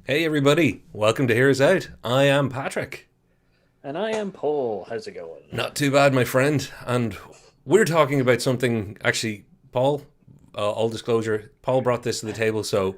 Hey everybody, welcome to Here's Out. I am Patrick. And I am Paul. How's it going? Not too bad, my friend. And we're talking about something, actually, Paul, all disclosure, Paul brought this to the table. So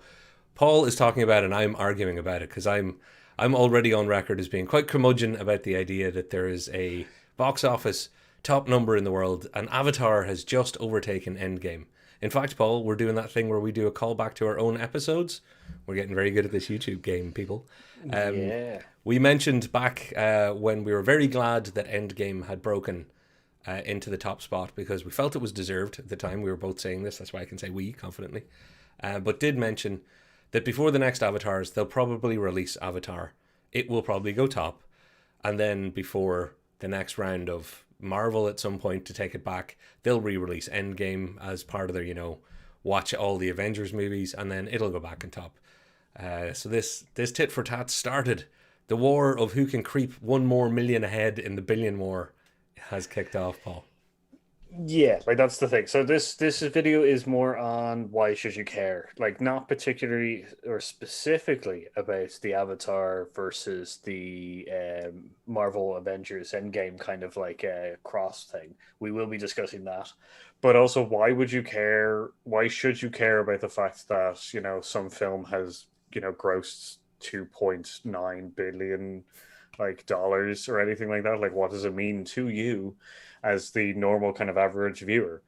Paul is talking about it and I'm arguing about it because I'm already on record as being quite curmudgeon about the idea that there is a box office top number in the world and Avatar has just overtaken Endgame. In fact, Paul, we're doing that thing where we do a callback to our own episodes. We're getting very good at this YouTube game, people. Um, Yeah. we mentioned back when we were very glad that Endgame had broken into the top spot because we felt it was deserved at the time. We were both saying this. That's why I can say we confidently. But did mention that before the next Avatars, they'll probably release Avatar. It will probably go top. And then before the next round of Marvel at some point to take it back, they'll re-release Endgame as part of their, watch all the Avengers movies, and then it'll go back on top. So this tit for tat started. The war of who can creep one more million ahead in the billion war has kicked off, Paul. Yeah, like that's the thing. So this video is more on why should you care? Like not particularly or specifically about the Avatar versus the Marvel Avengers End Game kind of like cross thing. We will be discussing that. But also why would you care? Why should you care about the fact that, some film has, grossed 2.9 billion like dollars or anything like that? Like what does it mean to you as the normal kind of average viewer,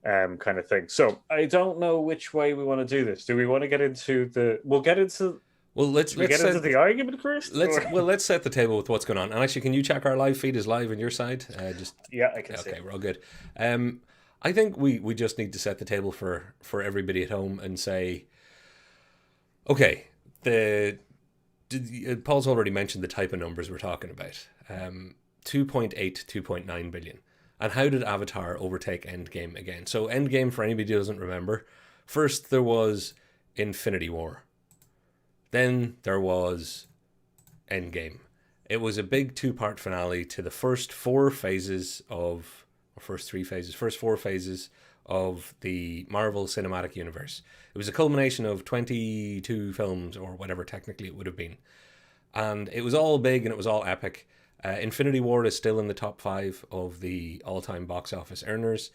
kind of thing? So I don't know which way we want to do this. Do we want to get into the we'll get into Well, let's should we let's get into set the argument first, let's or well let's set the table with what's going on. And actually, can you check our live feed is live on your side? Just yeah, I can see okay, it. we're all good. I think we just need to set the table for everybody at home and say, okay, Paul's already mentioned the type of numbers we're talking about. 2.8 to 2.9 billion. And how did Avatar overtake Endgame again? So Endgame, for anybody who doesn't remember, first there was Infinity War. Then there was Endgame. It was a big two-part finale to the first four phases of, or first three phases, first four phases of the Marvel Cinematic Universe. It was a culmination of 22 films, or whatever technically it would have been. And it was all big and it was all epic. Infinity War is still in the top five of the all-time box office earners.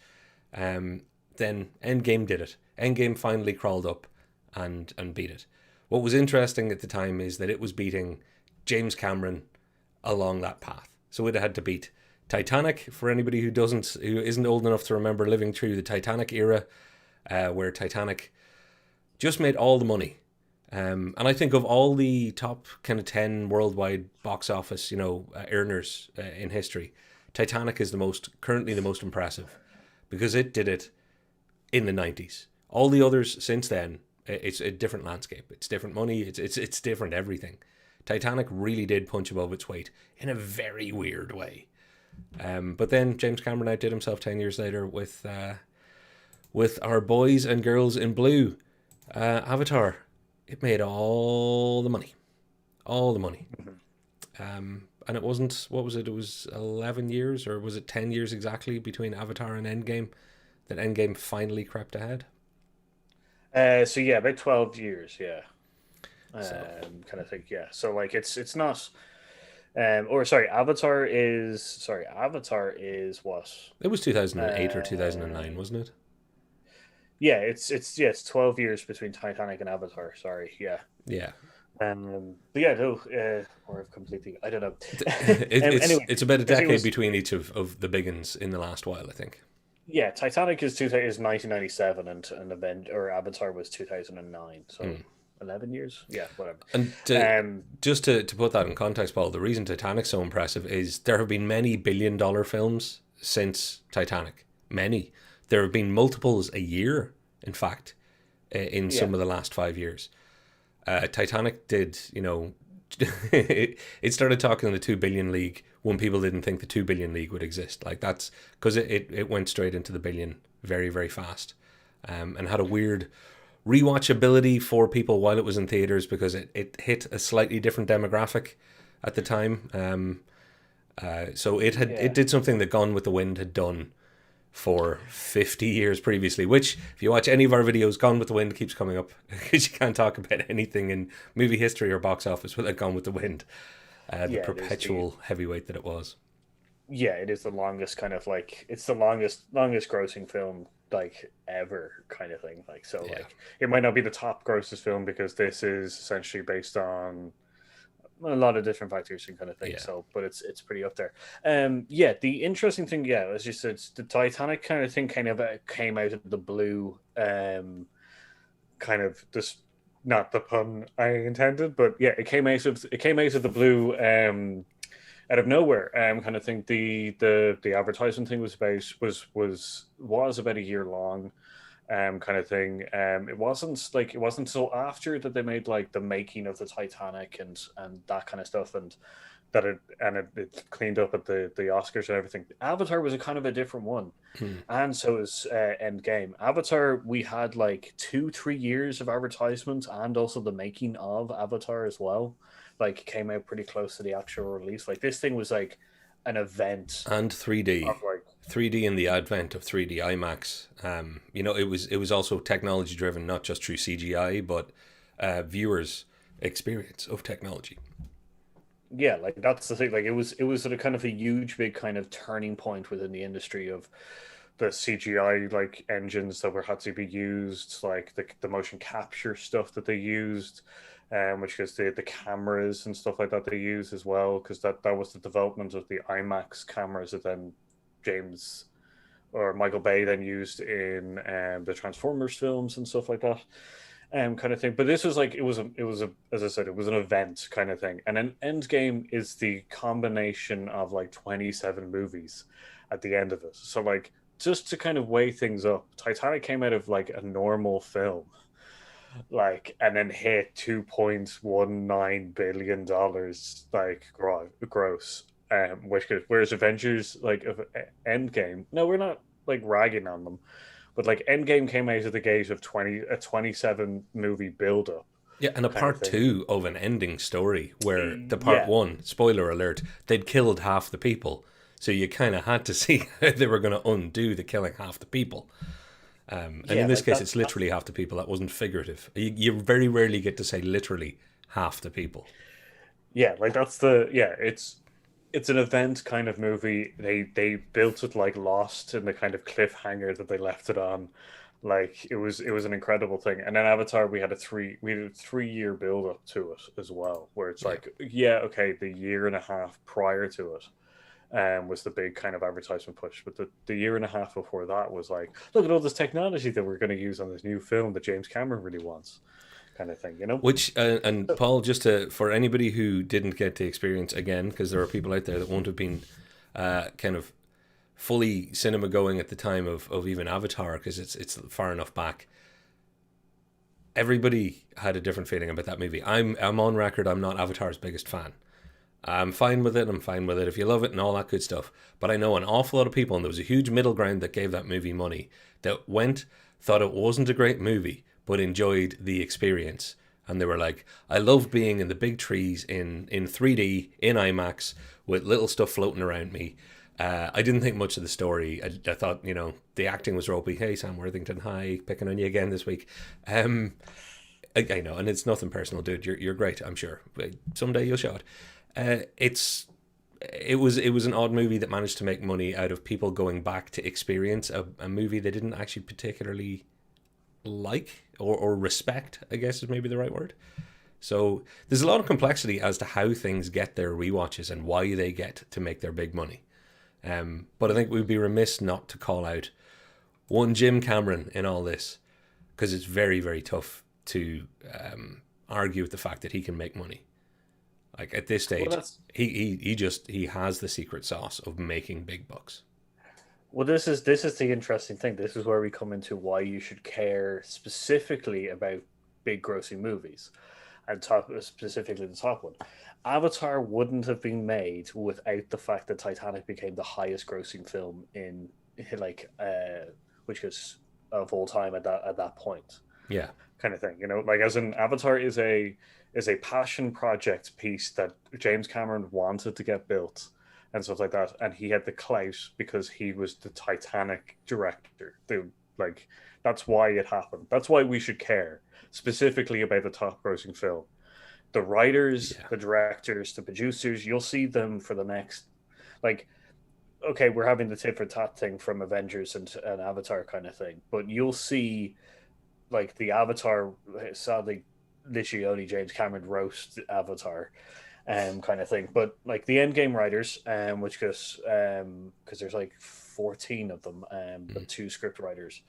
Then Endgame did it. Endgame finally crawled up and beat it. What was interesting at the time is that it was beating James Cameron along that path. So it had to beat Titanic. For anybody who isn't old enough to remember living through the Titanic era, where Titanic just made all the money. And I think of all the top kind of 10 worldwide box office, earners in history, Titanic is currently the most impressive because it did it in the 90s. All the others since then, it's a different landscape. It's different money. It's different everything. Titanic really did punch above its weight in a very weird way. But then James Cameron outdid himself 10 years later with our boys and girls in blue. Avatar, it made all the money. All the money. Mhm. And it wasn't, what was it? It was 11 years, or was it 10 years exactly between Avatar and Endgame that Endgame finally crept ahead? So yeah, about 12 years, yeah. So Kind of thing, yeah. So like it's not or sorry, Avatar is what? it was 2008 or 2009, Uh wasn't it? yeah, it's 12 years between Titanic and Avatar, sorry. Yeah. Yeah. But yeah, no, or I've completely, I don't know. It's Anyway, it's about a because it decade was, between each of the big uns in the last while, I think. yeah, Titanic is 1997 and Avatar was 2009, so Mm. 11 years. Yeah, whatever. And Um, just to put that in context, Paul, the reason Titanic's so impressive is there have been many billion-dollar films since Titanic. Many. There have been multiples a year, in fact, in yeah, some of the last 5 years. Titanic did, it started talking in the 2 billion league when people didn't think the 2 billion league would exist. Like that's because it went straight into the billion very, very fast, and had a weird rewatchability for people while it was in theaters because it hit a slightly different demographic at the time. So it yeah, did something that Gone with the Wind had done for 50 years previously, which, if you watch any of our videos, Gone with the Wind keeps coming up because you can't talk about anything in movie history or box office without Gone with the Wind, the Yeah, it is the perpetual heavyweight that it was. yeah, it is the longest kind of like it's the longest grossing film like ever kind of thing. Like so Yeah, like it might not be the top grossest film because this is essentially based on a lot of different factors and kind of thing. yeah, So, but it's pretty up there. Yeah, the interesting thing, yeah, as you said, the Titanic kind of thing kind of came out of the blue. Kind of just not the pun I intended, but yeah, it came out of the blue. Out of nowhere, kind of thing. The advertisement thing was about a year long, kind of thing. It wasn't until after that they made like the making of the Titanic and that kind of stuff, and it cleaned up at the Oscars and everything. Avatar was a kind of a different one, Hmm. and so is End Game. Avatar, we had like 2 3 years of advertisements and also the making of Avatar as well. Like came out pretty close to the actual release. Like this thing was like an event and of 3D. like 3D in the advent of 3D IMAX. It was also technology driven, not just through CGI, but viewers' experience of technology. yeah, like that's the thing. Like it was a kind of a huge big kind of turning point within the industry of the CGI like engines that were had to be used, like the motion capture stuff that they used, which is the cameras and stuff like that they use as well, because that was the development of the IMAX cameras that then James or Michael Bay then used in the Transformers films and stuff like that, kind of thing. But this was like it was a as I said, it was an event kind of thing. And an Endgame is the combination of like 27 movies at the end of it. So like just to kind of weigh things up, Titanic came out of like a normal film, like and then hit $2.19 billion like gross. Whereas Avengers like of Endgame, no, we're not like ragging on them, but like Endgame came out of the gate of 27 movie build up Yeah, and a kind of part thing. two of an ending story where the part Yeah, one, spoiler alert, they'd killed half the people. So you kind of had to see how they were going to undo the killing half the people. And in yeah, this like case, it's that's literally half the people. That wasn't figurative. You very rarely get to say literally half the people. yeah, like that's the yeah. It's an event kind of movie. They built it like Lost in the kind of cliffhanger that they left it on. Like it was an incredible thing. And then Avatar, we had a 3 year build up to it as well, where it's Yeah. like yeah, okay, the year and a half prior to it. Was the big kind of advertisement push. But the year and a half before that was like, look at all this technology that we're going to use on this new film that James Cameron really wants, kind of thing, you know? Which and So, Paul, just to for anybody who didn't get to experience again, because there are people out there that won't have been kind of fully cinema going at the time of even Avatar, because it's far enough back. Everybody had a different feeling about that movie. I'm on record. I'm not Avatar's biggest fan. I'm fine with it. I'm fine with it if you love it and all that good stuff. But I know an awful lot of people, and there was a huge middle ground that gave that movie money, that went, thought it wasn't a great movie, but enjoyed the experience. And they were like, I love being in the big trees in 3D, in IMAX, with little stuff floating around me. I didn't think much of the story. I thought, the acting was ropey. Hey, Sam Worthington, hi, picking on you again this week. Um, I know, and it's nothing personal, dude. You're great, I'm sure. Someday you'll show it. It was an odd movie that managed to make money out of people going back to experience a movie they didn't actually particularly like or respect, I guess is maybe the right word. So there's a lot of complexity as to how things get their rewatches and why they get to make their big money. But I think we'd be remiss not to call out one Jim Cameron in all this, because it's very, very tough to argue with the fact that he can make money. Like at this well, stage, that's he has the secret sauce of making big bucks. Well, this is the interesting thing. This is where we come into why you should care specifically about big grossing movies, and top specifically the top one. Avatar wouldn't have been made without the fact that Titanic became the highest grossing film in like which was of all time at that point, Yeah, kind of thing. Like as an Avatar is a passion project piece that James Cameron wanted to get built, and stuff like that. And he had the clout because he was the Titanic director. Like that's why it happened. That's why we should care specifically about the top grossing film. The writers, Yeah. the directors, the producers, you'll see them for the next, like, okay, we're having the tit for tat thing from Avengers and Avatar kind of thing, but you'll see like the Avatar. Sadly, literally only James Cameron wrote the Avatar, kind of thing. But like the Endgame writers, which goes because there's like 14 of them, Mm. but two script writers,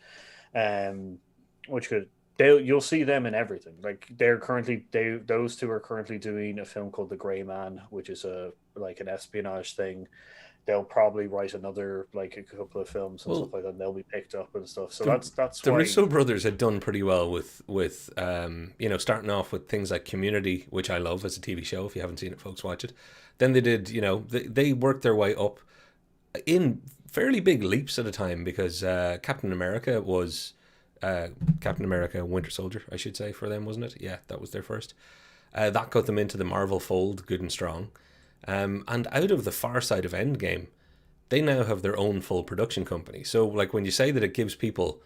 um, which could you'll see them in everything. Like those two are currently doing a film called The Gray Man, which is a like an espionage thing. They'll probably write another like a couple of films and stuff Well, like that. And they'll be picked up and stuff. So the that's the why. Russo brothers had done pretty well with starting off with things like Community, which I love as a TV show. If you haven't seen it, folks, watch it. Then they did, they worked their way up in fairly big leaps at a time because Captain America was Captain America Winter Soldier, I should say, for them, wasn't it? Yeah, that was their first. That got them into the Marvel fold, good and strong. And out of the far side of Endgame, they now have their own full production company. So, like, when you say that it gives people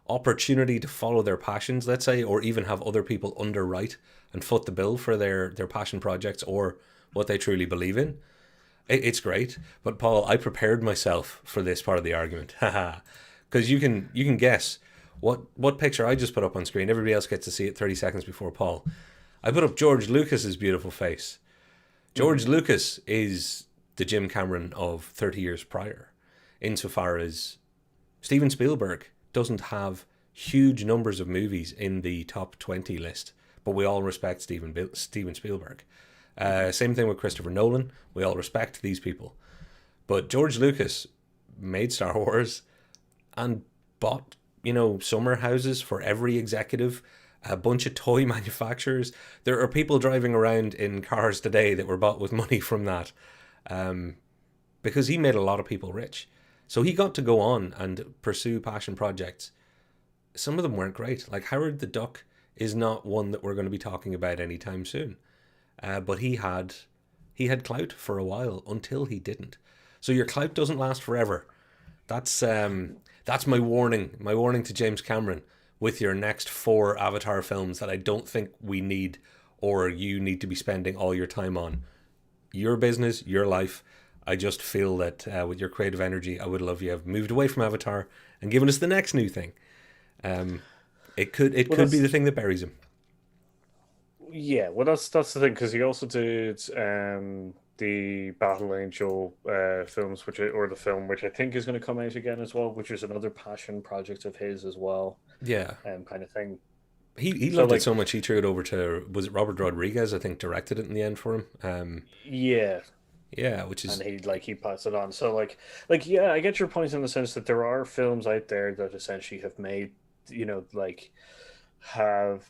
opportunity to follow their passions, let's say, or even have other people underwrite and foot the bill for their passion projects or what they truly believe in, it's great. But Paul, I prepared myself for this part of the argument, haha, because you can guess what picture I just put up on screen. Everybody else gets to see it 30 seconds before Paul. I put up George Lucas's beautiful face. George Mhm. Lucas is the Jim Cameron of 30 years prior, insofar as Steven Spielberg doesn't have huge numbers of movies in the top 20 list, but we all respect Steven Spielberg. Mhm. Same thing with Christopher Nolan. We all respect these people. But George Lucas made Star Wars and bought, summer houses for every executive, a bunch of toy manufacturers. There are people driving around in cars today that were bought with money from that, um, because he made a lot of people rich. So he got to go on and pursue passion projects. Some of them weren't great. Like Howard the Duck is not one that we're going to be talking about anytime soon. But he had clout for a while until he didn't. So your clout doesn't last forever. That's my warning. My warning to James Cameron with your next 4 Avatar films that I don't think we need or you need to be spending all your time on. Your business, your life. I just feel that with your creative energy, I would love you have moved away from Avatar and given us the next new thing. Um, it Well, could be the thing that buries him. that's the thing because he also did the Battle Angel films, or the film which I think is going to come out again as well, which is another passion project of his as well, Yeah, kind of thing. he So loved it like, so much he threw it over to, was it Robert Rodriguez? I think directed it in the end for him. yeah, Yeah, which and is he passed it on. So like yeah, I get your point in the sense that there are films out there that essentially have made, like have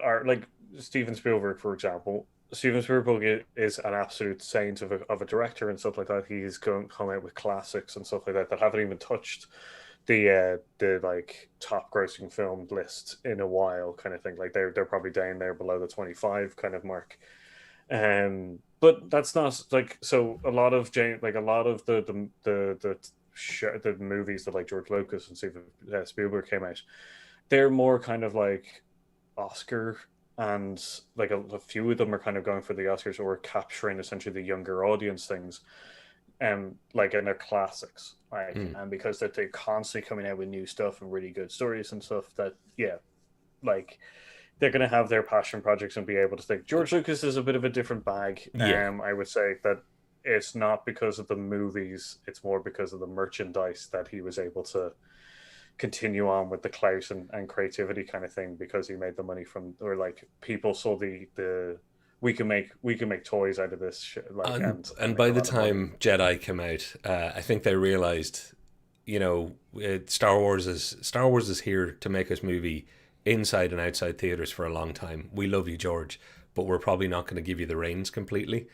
are like Steven Spielberg, for example. Steven Spielberg is an absolute saint of a director and stuff like that. He's come out with classics and stuff like that that haven't even touched the like top grossing film list in a while, kind of thing. Like they're probably down there below the 25 kind of mark. But that's not like, so a lot of a lot of the movies that like George Lucas and Steven Spielberg came out, they're more kind of like Oscar, and like a few of them are kind of going for the Oscars or capturing essentially the younger audience things, and they're classics, like, mm, and because that they're constantly coming out with new stuff and really good stories and stuff, that yeah, like they're going to have their passion projects and be able to think. George Lucas is a bit of a different bag. yeah. I would say that it's not because of the movies; it's more because of the merchandise that he was able to continue on with the clout and creativity kind of thing, because he made the money from, or like people saw the we can make toys out of this shit, like, and And make by a the lot of money. time Jedi came out, I think they realized, Star Wars is here to make us movie inside and outside theaters for a long time. We love you, George, but we're probably not going to give you the reins completely,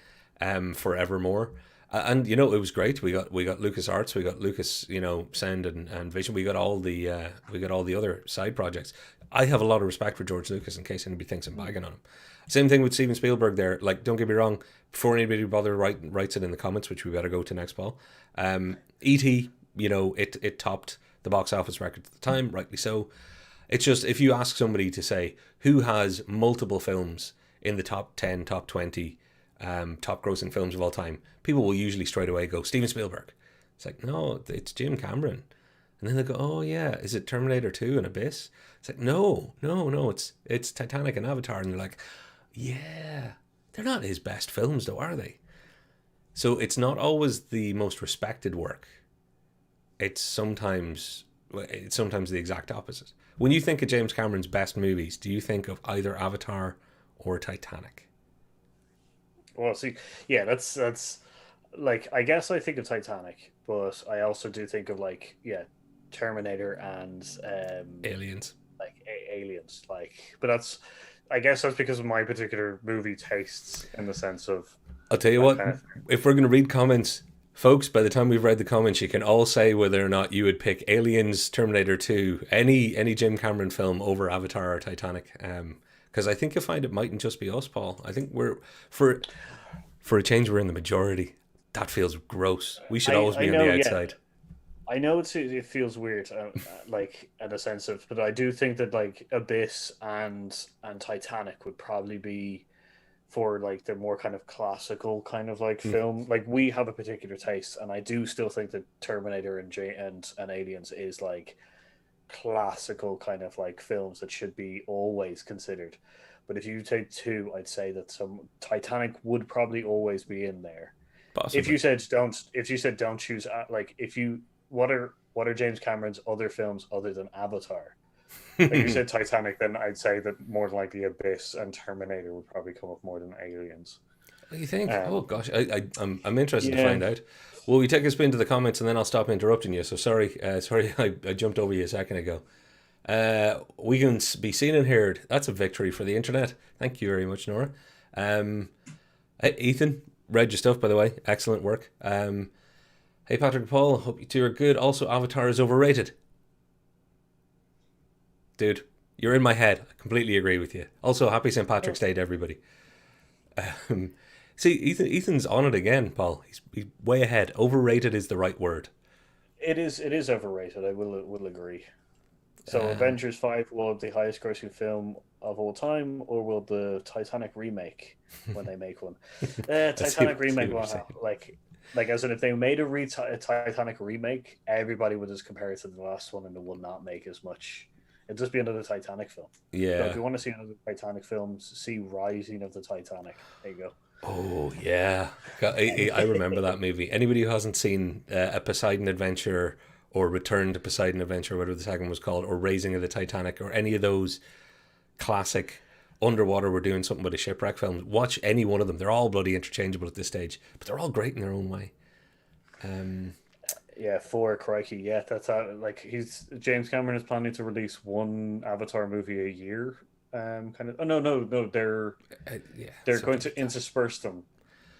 forevermore. And it was great. We got Lucas Arts, we got Lucas, Sound and Vision. We got all the other side projects. I have a lot of respect for George Lucas, in case anybody thinks I'm bagging on him. Same thing with Steven Spielberg there. Like, don't get me wrong, before anybody writes it in the comments, which we better go to next, Paul. E.T., it topped the box office record at the time, rightly so. It's just, if you ask somebody to say who has multiple films in the top 10, top 20, top grossing films of all time, people will usually straight away go Steven Spielberg. It's like, no, it's Jim Cameron. And then they go, oh yeah, is it Terminator 2 and Abyss? It's like, no, no, no, it's Titanic and Avatar. And they're like, yeah, they're not his best films though, are they? So it's not always the most respected work. It's sometimes the exact opposite. When you think of James Cameron's best movies, do you think of either Avatar or Titanic? Well, see, yeah, that's like, I guess I think of Titanic, but I also do think of, like, yeah, Terminator and Aliens. like Aliens. Like, but that's, I guess that's because of my particular movie tastes, in the sense of I'll tell you that what, kind of. if we're going to read comments, folks, by the time we've read the comments, you can all say whether or not you would pick Aliens, Terminator 2, any Jim Cameron film over Avatar or Titanic. Because I think you'll find it mightn't just be us, Paul. I think for a change, we're in the majority. That feels gross. We should always I be on know, the yeah, outside. I know it feels weird, like, in a sense of, but I do think that, like, Abyss and Titanic would probably be for, like, the more kind of classical kind of, like, Mm. film. Like, we have a particular taste, and I do still think that Terminator and Aliens is, like, classical kind of, like, films that should be always considered. But if you take two, I'd say that some Titanic would probably always be in there. Possibly. If you said don't choose, like, if you what are James Cameron's other films other than Avatar? Like, you said Titanic, then I'd say that more than likely Abyss and Terminator would probably come up more than Aliens. What do you think? Oh Um, gosh, I'm interested to yeah, find out. Well, we take a spin to the comments and then I'll stop interrupting you. So sorry, sorry, I jumped over you a second ago. We can be seen and heard. That's a victory for the internet. Thank you very much, Nora. Um, hey, Ethan, read your stuff, by the way. Excellent work. Hey, Patrick and Paul, hope you two are good. Also, Avatar is overrated. Dude, you're in my head. I completely agree with you. Also, happy St. Patrick's Day to everybody. Um, See, Ethan's on it again, Paul. He's way ahead. Overrated is the right word. it is overrated. I will agree. So, Um, Avengers 5 will the highest grossing film of all time, or will the Titanic remake, when they make one? Titanic I see remake, what you're well, saying. like, as in, if they made a Titanic remake, everybody would just compare it to the last one, and it will not make as much. It'd just be another Titanic film. So if Yeah. you want to see another Titanic film, see Rising of the Titanic. There you Oh, yeah. I remember that movie. Anybody who hasn't seen A Poseidon Adventure or Return to Poseidon Adventure, whatever the second was called, or Raising of the Titanic, or any of those classic underwater, we're doing something with a shipwreck films, watch any one of them. They're all bloody interchangeable at this stage, but th're all great in their own way. Um, Yeah, four, crikey. Yeah, that's how, like, he's James Cameron is planning to release one Avatar movie a year. Kind of. Oh, no, no, no. yeah, They're going something to like that. intersperse them.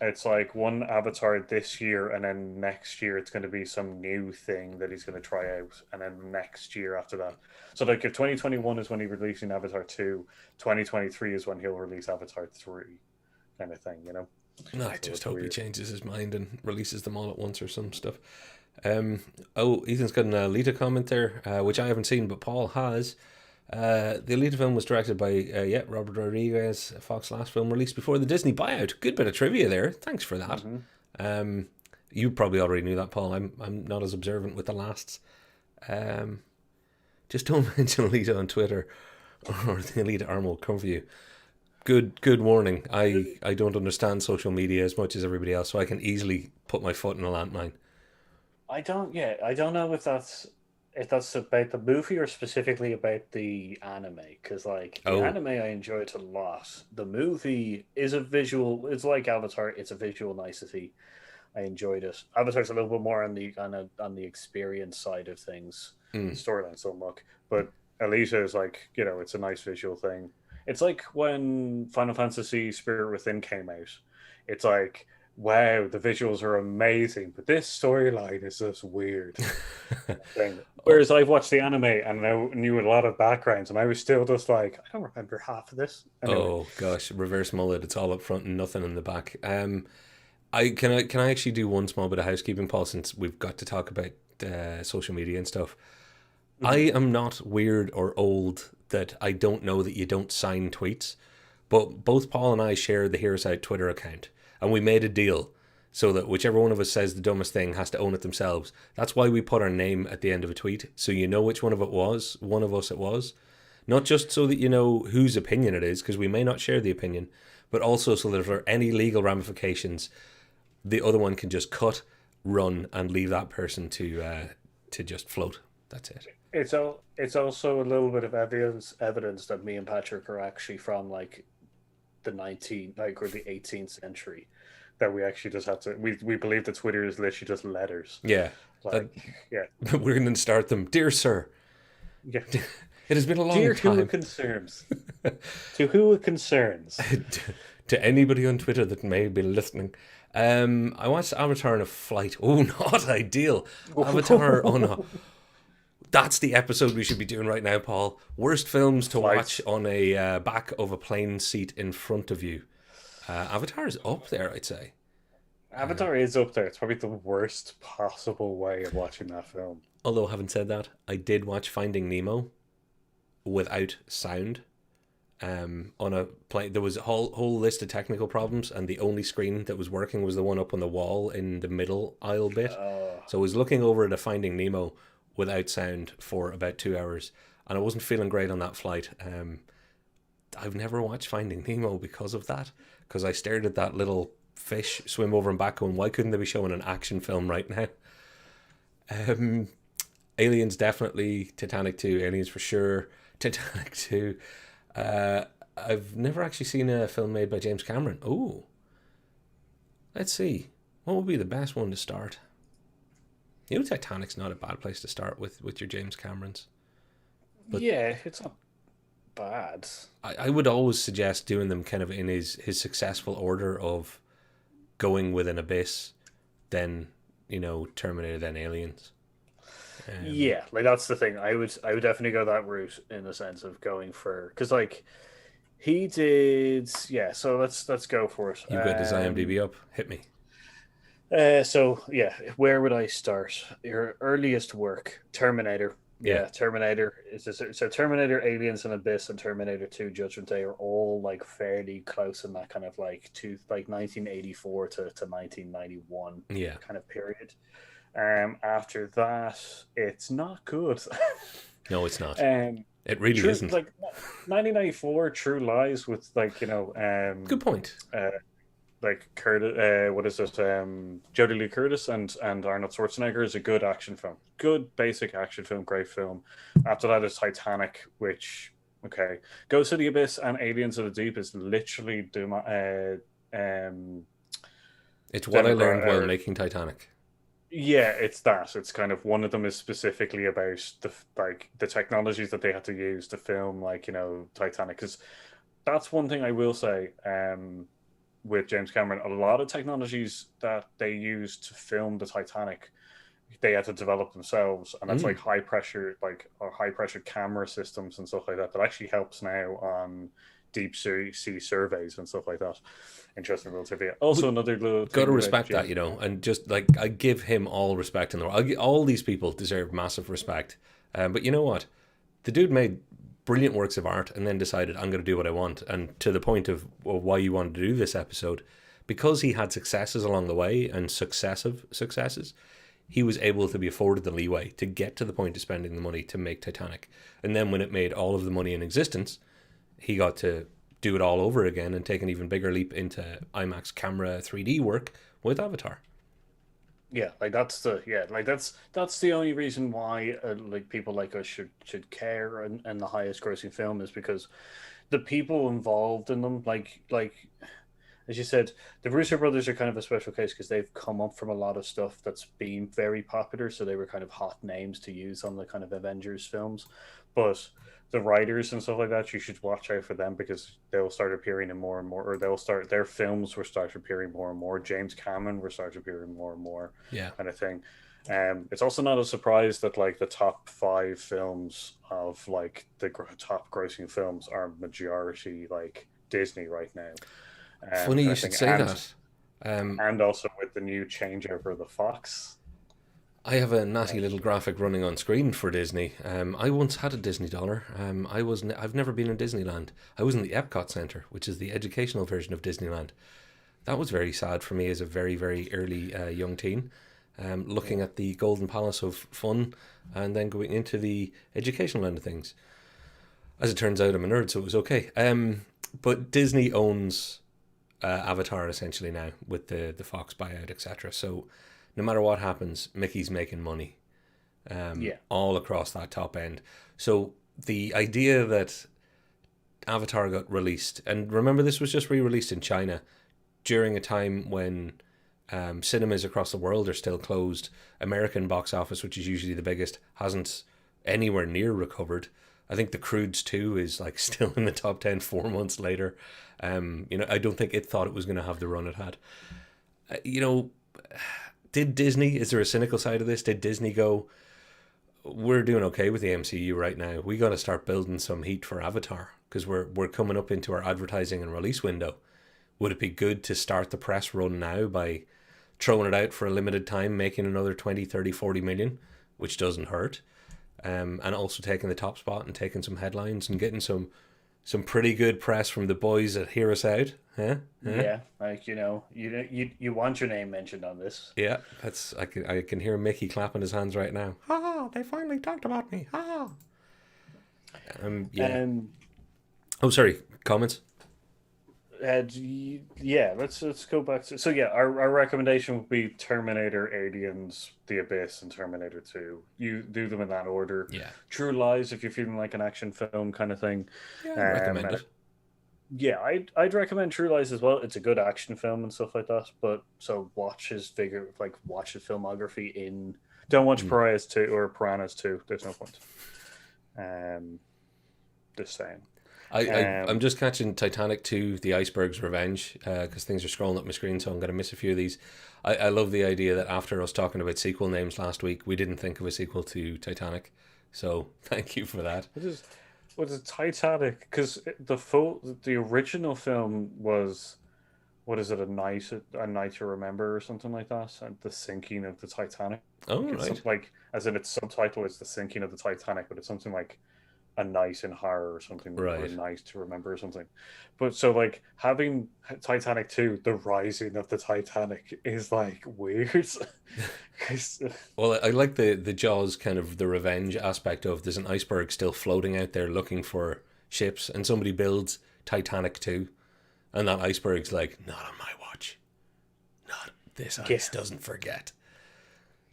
It's like one Avatar this year, and then next year it's going to be some new thing that he's going to try out, and then next year after that. So, like, if 2021 is when he's releasing Avatar 2, 2023 is when he'll release Avatar 3, kind of thing, you know? No, I So just it's hope he weird. changes his mind and releases them all at once or some stuff. Um, oh, Ethan's got an Alita comment there, which I haven't seen, but Paul has. The Alita film was directed by Robert Rodriguez. Fox last film released before the Disney buyout. Good bit of trivia there. Thanks for that. Hmm. Um, you probably already knew that, Paul. I'm not as observant with the lasts. Um, just don't mention Alita on Twitter, or the Alita arm will come for you. Good warning. I don't understand social media as much as everybody else, so I can easily put my foot in a landmine. I don't know if that's about the movie or specifically about the anime, because, like, the Oh, anime I enjoyed a lot. The movie is a visual. It's like Avatar. It's a visual nicety. I enjoyed it. Avatar's a little bit more on the experience side of things. mm, The storyline so much, but Alita is, like, it's a nice visual thing. It's like when Final Fantasy Spirit Within came out. It's like wow, the visuals are amazing, but this storyline is just weird thing. Whereas I've watched the anime and I knew a lot of backgrounds, and I was still just like, I don't remember half of this. Anyway, Oh gosh, reverse mullet. It's all up front and nothing in the back. I actually do one small bit of housekeeping, Paul, since we've got to talk about social media and stuff. I hmm am not weird or old that I don't know that you don't sign tweets, but both Paul and I share the Heroes Out Twitter account, and we made a deal so that whichever one of us says the dumbest thing has to own it themselves. That's why we put our name at the end of a tweet, so you know which one of us it was. Not just so that you know whose opinion it is, because we may not share the opinion, but also so that if there are any legal ramifications, the other one can just cut, run, and leave that person to just float. That's it. it's also a little bit of evidence that me and Patrick are actually from like the 19 like or the 18th century, that we actually just have to we believe that Twitter is literally just letters. Yeah, that Like, yeah, we're going to start them. Dear sir, yeah. it has been a long Dear who it time. concerns, to who it concerns. To anybody on Twitter that may be listening, I watched Avatar in a flight. Oh, not ideal. Avatar on a. That's the episode we should be doing right now, Paul. Worst films to watch Flights. on a back of a plane seat in front of you. Avatar is up there, I'd say. Avatar is up there. It's probably the worst possible way of watching that film. Although, having said that, I did watch Finding Nemo without sound. On a plane, there was a whole list of technical problems, and the only screen that was working was the one up on the wall in the middle aisle bit. Uh, So I was looking over at a Finding Nemo without sound for about 2 hours, and I wasn't feeling great on that flight. I've never watched Finding Nemo because of that, because I stared at that little fish swim over and back, going, "Why couldn't they be showing an action film right now?" Um, Aliens definitely, Titanic 2, Aliens for sure, Titanic 2. Uh, I've never actually seen a film made by James Cameron. Oh, let's see. What would be the best one to start? You know, Titanic's not a bad place to start with your James Camerons. But yeah, it's not bad. I would always suggest doing them kind of in his successful order of going with an Abyss, then, Terminator, then Aliens. Um, Yeah, like that's the thing. I would definitely go that route in the sense of going for, because like he did. Yeah, so let's go for it. you've got his IMDb up. Hit me. So yeah, where would I start? Your earliest work, Terminator. Yeah. Yeah, Terminator is this, so Terminator, Aliens, and Abyss, and Terminator 2, Judgment Day are all like fairly close in that kind of like 1984 to 1991 Yeah. kind of period. After that, it's not good. No, it's not. um, It really True, isn't. like 1994, True Lies with Good point. uh, like Curtis, what is it? Jodie Lee Curtis and Arnold Schwarzenegger is a good action film. Good basic action film, great film. After that is Titanic, which okay, Goes to the Abyss and Aliens of the Deep is literally It's what I learned democrat while or making Titanic. yeah, it's that. It's kind of one of them is specifically about the technologies that they had to use to film Titanic, because that's one thing I will say. With James Cameron, a lot of technologies that they used to film the Titanic, they had to develop themselves, and that's Mm. like high pressure, like or high pressure camera systems and stuff like that. That actually helps now on deep sea surveys and stuff like that. Interesting little trivia. Also, We another little got to thing about respect that, James. and just like I give him all respect in the world. All these people deserve massive respect. But you know what? The dude made brilliant works of art and then decided I'm going to do what I want. And to the point of why you wanted to do this episode, because he had successes along the way and successive successes, he was able to be afforded the leeway to get to the point of spending the money to make Titanic. And then when it made all of the money in existence, he got to do it all over again and take an even bigger leap into IMAX camera 3D work with Avatar. Yeah, like that's the only reason why like people like us should care, and the highest grossing film is because the people involved in them, like as you said, the Russo brothers are kind of a special case because they've come up from a lot of stuff that's been very popular, so they were kind of hot names to use on the kind of Avengers films. But the writers and stuff like that, you should watch out for them because they'll start appearing in more and more, or they'll start their films will start appearing more and more. James Cameron will start appearing more and more, Yeah. kind of thing. It's also not a surprise that like the top five films of like the top grossing films are majority like Disney right now. Funny Kind you of should thing, say that. and also with the new changeover of the Fox. I have a natty Um, little graphic running on screen for Disney. I once had a Disney dollar. I've never been in Disneyland. I was in the Epcot Center, which is the educational version of Disneyland. That was very sad for me as a very, very early young teen. Looking yeah, at the Golden Palace of fun and then going into the educational end of things. As it turns out, I'm a nerd, so it was okay. But Disney owns Avatar essentially now with the Fox buyout, etc. So no matter what happens, Mickey's making money yeah, all across that top end. So the idea that Avatar got released, and remember this was just re-released in China during a time when cinemas across the world are still closed. American box office, which is usually the biggest, hasn't anywhere near recovered. I think The Croods 2 is like still in the top 10 4 months later. I don't think it thought it was going to have the run it had. You know, did Disney, is there a cynical side of this? Did Disney go, we're doing okay with the MCU right now. We got to start building some heat for Avatar because we're coming up into our advertising and release window. Would it be good to start the press run now by throwing it out for a limited time, making another 20, 30, 40 million, which doesn't hurt, and also taking the top spot and taking some headlines and getting some pretty good press from the boys that hear us out, huh? Huh? yeah. Like you want your name mentioned on this. Yeah, I can hear Mickey clapping his hands right now. Ha ha! They finally talked about me. Ha ha! Yeah. Um, Oh, sorry. Comments. yeah, let's go back to our recommendation would be Terminator, Aliens, The Abyss, and Terminator 2. You do them in that order. Yeah. True Lies if you're feeling like an action film kind of thing. Yeah, I'd Um, recommend and it. yeah, I'd recommend True Lies as well. It's a good action film and stuff like that. But so watch his filmography in. Don't watch Mm. Pariahs 2 or Piranhas 2. There's no point. Um, just saying. I'm Um, just catching Titanic 2, The Iceberg's Revenge, because things are scrolling up my screen, so I'm going to miss a few of these. I love the idea that after us talking about sequel names last week, we didn't think of a sequel to Titanic. So thank you for that. what is Titanic? Because the original film was what is it, a night to remember or something like that, and the sinking of the Titanic. Oh, It's right. something like, as in its subtitle is the sinking of the Titanic, but it's something like a night in horror or something, or a Right. night to remember or something. But so like having Titanic 2, the rising of the Titanic, is like weird. 'Cause, Well, I like the Jaws kind of the revenge aspect of there's an iceberg still floating out there looking for ships, and somebody builds Titanic 2, and that iceberg's like, not on my watch. Not this yeah, ice doesn't forget.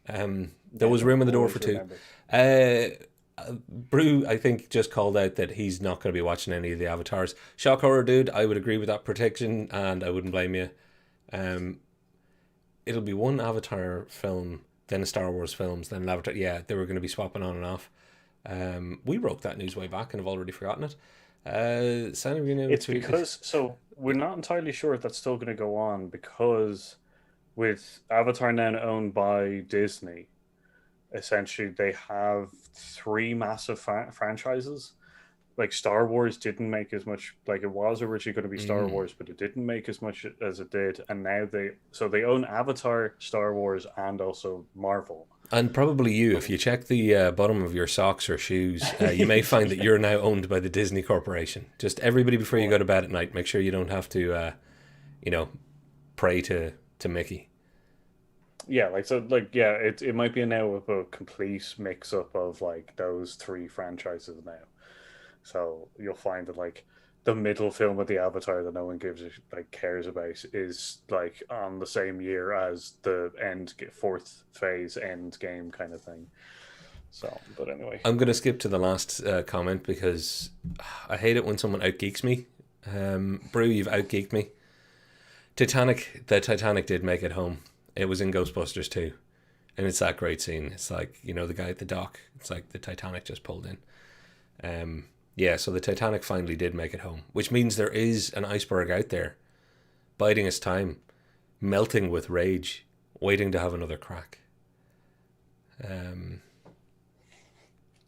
There yeah, was no, room in the door for always two. remember. Uh, Brew, I think, just called out that he's not going to be watching any of the avatars. Shock horror, dude. I would agree with that prediction, and I wouldn't blame you. Um, it'll be one Avatar film, then a Star Wars films, then an Avatar. Yeah, they were going to be swapping on and off. We broke that news way back and have already forgotten it. Sign being able It's to. because so we're not entirely sure if that's still going to go on because with Avatar now owned by Disney, essentially they have three massive franchises. Like Star Wars didn't make as much, like it was originally going to be Star Mm. Wars, but it didn't make as much as it did, and now they own Avatar, Star Wars, and also Marvel. And probably you, if you check the bottom of your socks or shoes, you may find that you're now owned by the Disney Corporation. Just everybody before you go Or to bed at night, make sure you don't have to, you know, pray to Mickey. yeah, like so, like yeah, it might be now of a complete mix up of like those three franchises now. So you'll find that like the middle film of the Avatar that no one cares about is like on the same year as the fourth phase end game kind of thing. So, but anyway, I'm going to skip to the last comment because I hate it when someone outgeeks me. Brew, you've outgeeked me. The Titanic did make it home. It was in Ghostbusters too. And it's that great scene. It's like, the guy at the dock. It's like the Titanic just pulled in. Yeah, so the Titanic finally did make it home, which means there is an iceberg out there, biding its time, melting with rage, waiting to have another crack. Um,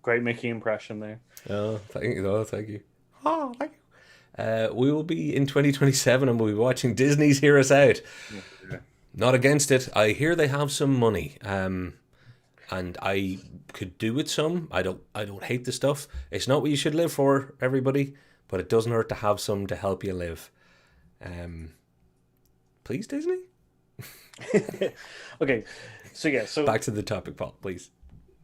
Great Mickey impression there. thank you. Oh, thank you. We will be in 2027 and we'll be watching Disney's Hear Us Out. Yeah. Not against it. I hear they have some money. And I could do with some. I don't hate the stuff. It's not what you should live for, everybody, but it doesn't hurt to have some to help you live. Please, Disney? Okay, so yeah, so Back to the topic, Paul, please.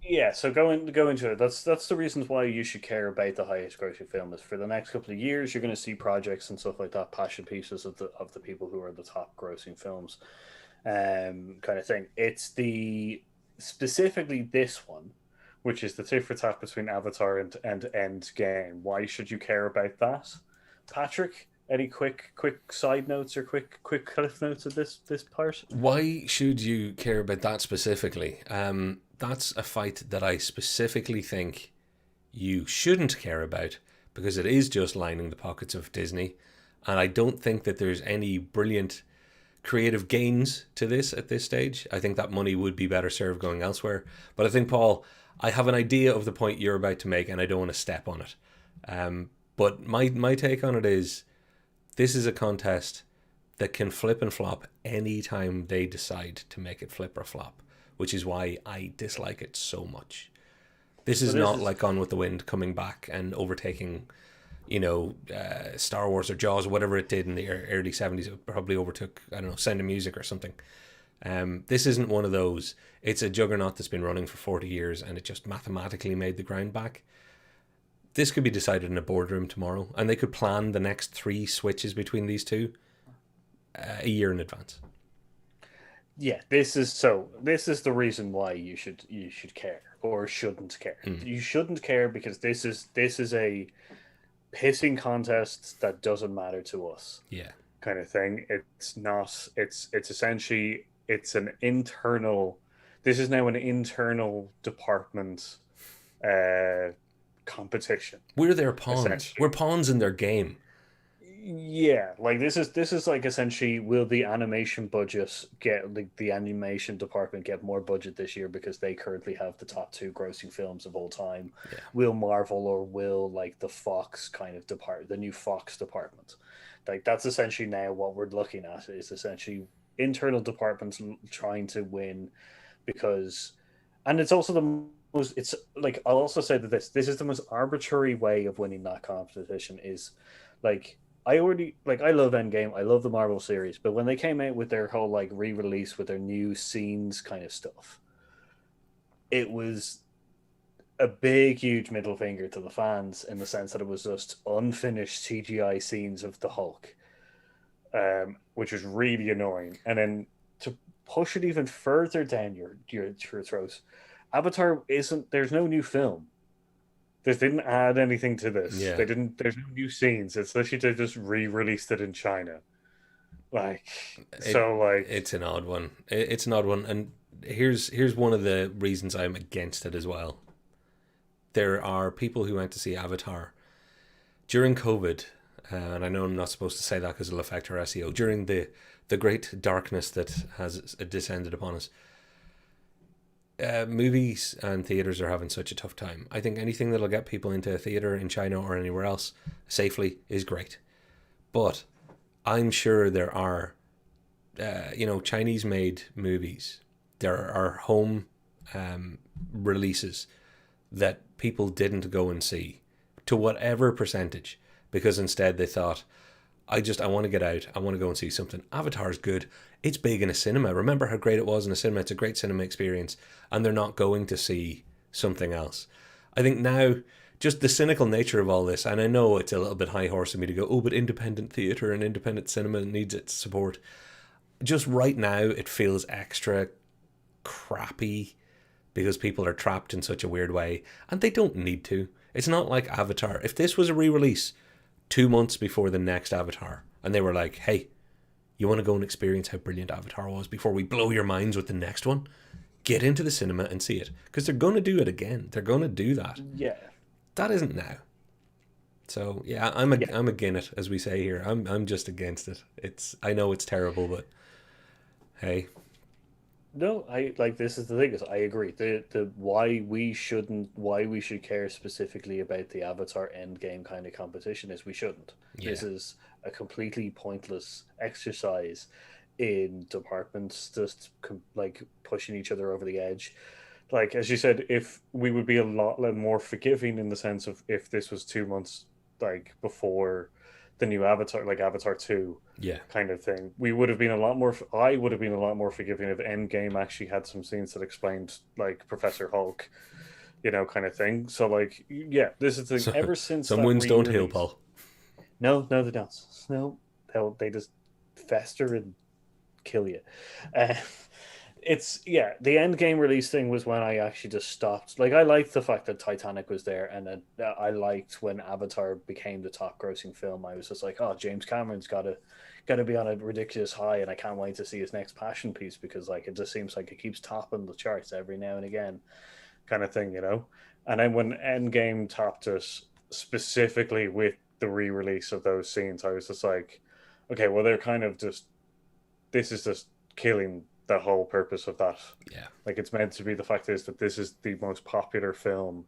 yeah, so go into it. That's the reasons why you should care about the highest grossing film is for the next couple of years you're going to see projects and stuff like that, passion pieces of the people who are the top grossing films, kind of thing. It's the specifically this one, which is the tit for tat between Avatar and End Game. Why should you care about that, Patrick? Any quick side notes or quick cliff notes of this part? Why should you care about that specifically? That's a fight that I specifically think you shouldn't care about because it is just lining the pockets of Disney. And I don't think that there's any brilliant creative gains to this at this stage. I think that money would be better served going elsewhere. But I think, Paul, I have an idea of the point you're about to make and I don't want to step on it. But my take on it is this is a contest that can flip and flop any time they decide to make it flip or flop, which is why I dislike it so much. This is not like Gone with the Wind coming back and overtaking, Star Wars or Jaws or whatever it did in the early 70s. It probably overtook, I don't know, Sound of Music or something. This isn't one of those. It's a juggernaut that's been running for 40 years and it just mathematically made the ground back. This could be decided in a boardroom tomorrow, and they could plan the next 3 switches between these two a year in advance. Yeah, this is the reason why you should care or shouldn't care. You shouldn't care because this is a pissing contest that doesn't matter to us. Yeah. Kind of thing. It's not it's essentially it's an internal this is now an internal department competition. We're their pawns. We're pawns in their game. Yeah, like this is like essentially will the animation budget get like the animation department get more budget this year because they currently have the top 2 grossing films of all time? Yeah. Will Marvel or will like the Fox kind of the new Fox department? Like that's essentially now what we're looking at is essentially internal departments trying to win because and it's also the most it's like I'll also say that this is the most arbitrary way of winning that competition is like I already like I love Endgame, I love the Marvel series, but when they came out with their whole like re-release with their new scenes kind of stuff, it was a big, huge middle finger to the fans in the sense that it was just unfinished CGI scenes of the Hulk, which was really annoying. And then to push it even further down your throat, Avatar isn't. There's no new film. They didn't add anything to this. Yeah. They didn't. There's no new scenes. It's literally they just re-released it in China. It's an odd one. It's an odd one, and here's one of the reasons I'm against it as well. There are people who went to see Avatar during COVID, and I know I'm not supposed to say that because it'll affect our SEO. During the great darkness that has descended upon us, movies and theaters are having such a tough time. I think anything that'll get people into a theater in China or anywhere else safely is great, but I'm sure there are, Chinese-made movies. There are home releases that people didn't go and see to whatever percentage because instead they thought, I want to get out. I want to go and see something. Avatar's good. It's big in a cinema. Remember how great it was in a cinema. It's a great cinema experience. And they're not going to see something else. I think now, just the cynical nature of all this, and I know it's a little bit high horse of me to go, oh, but independent theatre and independent cinema needs its support. Just right now, it feels extra crappy because people are trapped in such a weird way. And they don't need to. It's not like Avatar. If this was a re-release 2 months before the next Avatar, and they were like, hey, you want to go and experience how brilliant Avatar was before we blow your minds with the next one? Get into the cinema and see it. Because they're going to do it again. They're going to do that. Yeah. That isn't now. So yeah, Yeah. I'm against it, as we say here. I'm just against it. I know it's terrible, but hey, No, I like this is the thing is I agree. The why we should care specifically about the Avatar Endgame kind of competition is we shouldn't. This yeah. is a completely pointless exercise in departments just like pushing each other over the edge. Like as you said, if we would be a lot more forgiving in the sense of if this was 2 months like before the new Avatar, like Avatar 2 Yeah. kind of thing, we would have been a lot more. I would have been a lot more forgiving if Endgame actually had some scenes that explained like Professor Hulk, kind of thing. So like, yeah, this is the thing. So Ever since some that wounds don't heal, re-release, Paul. no, they don't. No, they just fester and kill you. Uh, it's yeah, the end game release thing was when I actually just stopped. Like I liked the fact that Titanic was there, and then I liked when Avatar became the top grossing film. I was just like, oh, James Cameron's got to be on a ridiculous high, and I can't wait to see his next passion piece because like it just seems like it keeps topping the charts every now and again, kind of thing. And then when Endgame topped it specifically with the re-release of those scenes, I was just like, okay, well they're kind of just this is just killing the whole purpose of that. Yeah. Like it's meant to be the fact is that this is the most popular film,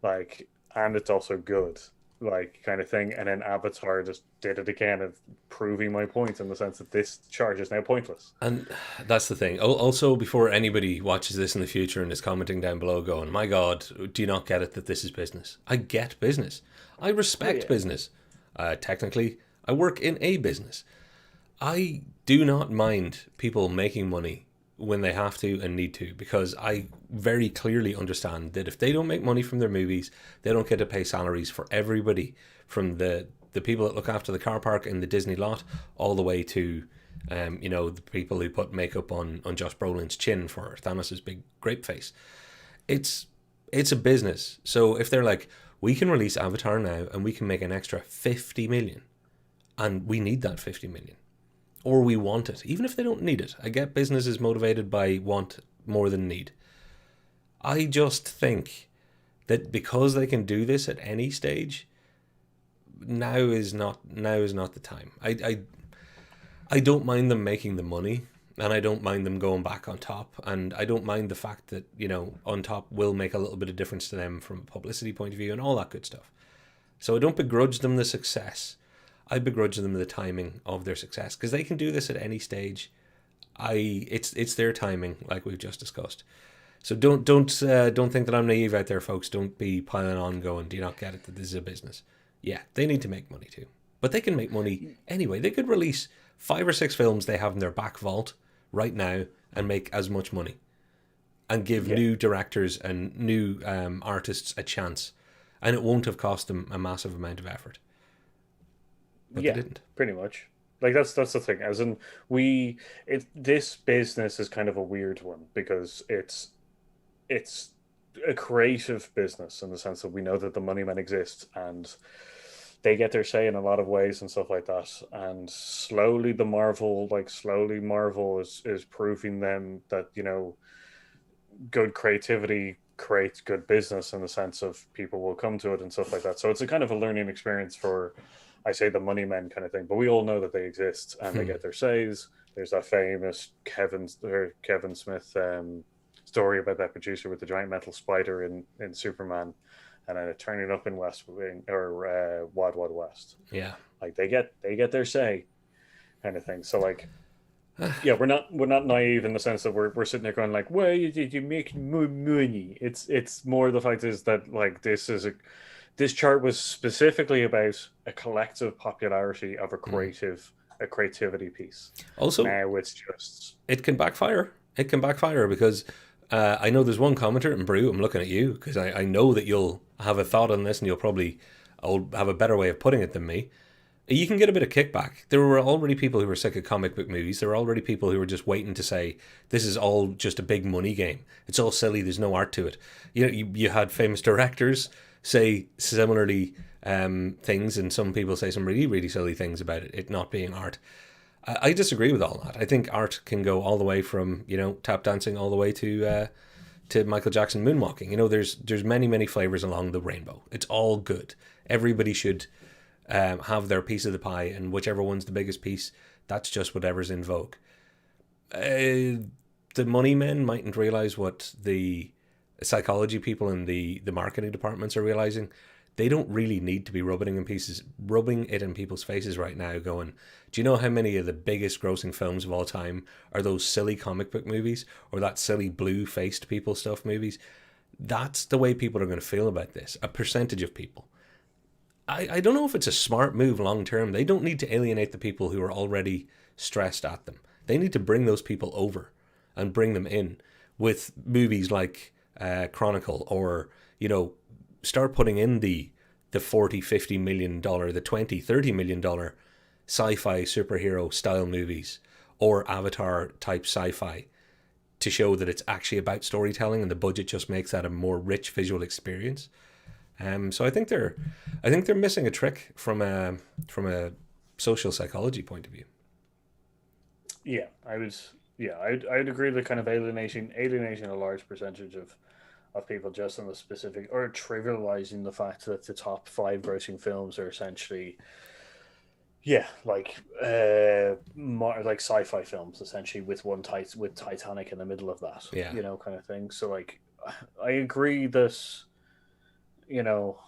like, and it's also good, like kind of thing. And then Avatar just did it again of proving my point in the sense that this charge is now pointless. And that's the thing. Also, before anybody watches this in the future and is commenting down below going, my God, do you not get it that this is business? I get business. I Oh respect yeah, business. Technically, I work in a business. I do not mind people making money when they have to and need to because I very clearly understand that if they don't make money from their movies, they don't get to pay salaries for everybody from the people that look after the car park in the Disney lot all the way to the people who put makeup on Josh Brolin's chin for Thanos' big grape face. It's it's a business. So if they're like, we can release Avatar now and we can make an extra 50 million and we need that 50 million or we want it, even if they don't need it. I get business is motivated by want more than need. I just think that because they can do this at any stage, now is not the time. I don't mind them making the money and I don't mind them going back on top and I don't mind the fact that, on top will make a little bit of difference to them from a publicity point of view and all that good stuff. So I don't begrudge them the success. I begrudge them the timing of their success because they can do this at any stage. It's their timing, like we've just discussed. So don't think that I'm naive out there, folks. Don't be piling on, going, do you not get it that this is a business? Yeah, they need to make money too, but they can make money anyway. They could release 5 or 6 films they have in their back vault right now and make as much money, and give yeah, new directors and new artists a chance, and it won't have cost them a massive amount of effort. But they yeah, didn't. pretty much. Like that's the thing. As in, this business is kind of a weird one because it's a creative business in the sense that we know that the money men exist and they get their say in a lot of ways and stuff like that. And slowly Marvel is proving them that, good creativity creates good business in the sense of people will come to it and stuff like that. So it's a kind of a learning experience for, I say, the money men kind of thing. But we all know that they exist and they get their says. There's that famous Kevin Smith story about that producer with the giant metal spider in Superman, and then it turning up in West Wing or Wild Wild West. Yeah. Like they get their say, kind of thing. So like, yeah, we're not naive in the sense that we're sitting there going like, why did you make more money? It's more the fact is that like this chart was specifically about a collective popularity of a creativity piece. Also, Now it's just it can backfire. It can backfire because I know there's one commenter, and Brew, I'm looking at you because I know that you'll have a thought on this and you'll probably have a better way of putting it than me. You can get a bit of kickback. There were already people who were sick of comic book movies. There were already people who were just waiting to say, this is all just a big money game. It's all silly. There's no art to it. You had famous directors say similarly things, and some people say some really, really silly things about it not being art. I disagree with all that. I think art can go all the way from, tap dancing all the way to to Michael Jackson moonwalking. You know, there's many flavors along the rainbow. It's all good. Everybody should have their piece of the pie, and whichever one's the biggest piece, that's just whatever's in vogue. The money men mightn't realize what the psychology people in the marketing departments are realizing. They don't really need to be rubbing it in people's faces right now, going, do you know how many of the biggest grossing films of all time are those silly comic book movies or that silly blue faced people stuff movies? That's the way people are going to feel about this. A percentage of people. I don't know if it's a smart move long term. They don't need to alienate the people who are already stressed at them. They need to bring those people over and bring them in with movies like Chronicle, or, you know, start putting in the $40-50 million, the $20-30 million sci-fi superhero style movies or Avatar type sci-fi to show that it's actually about storytelling, and the budget just makes that a more rich visual experience. So I think they're missing a trick from a social psychology point of view. Yeah, I'd agree that kind of alienating a large percentage of people just on the specific, or trivializing the fact that the top five grossing films are essentially, yeah, more like sci-fi films essentially, with with Titanic in the middle of that, Yeah. you know, kind of thing. So like, I agree that, you know,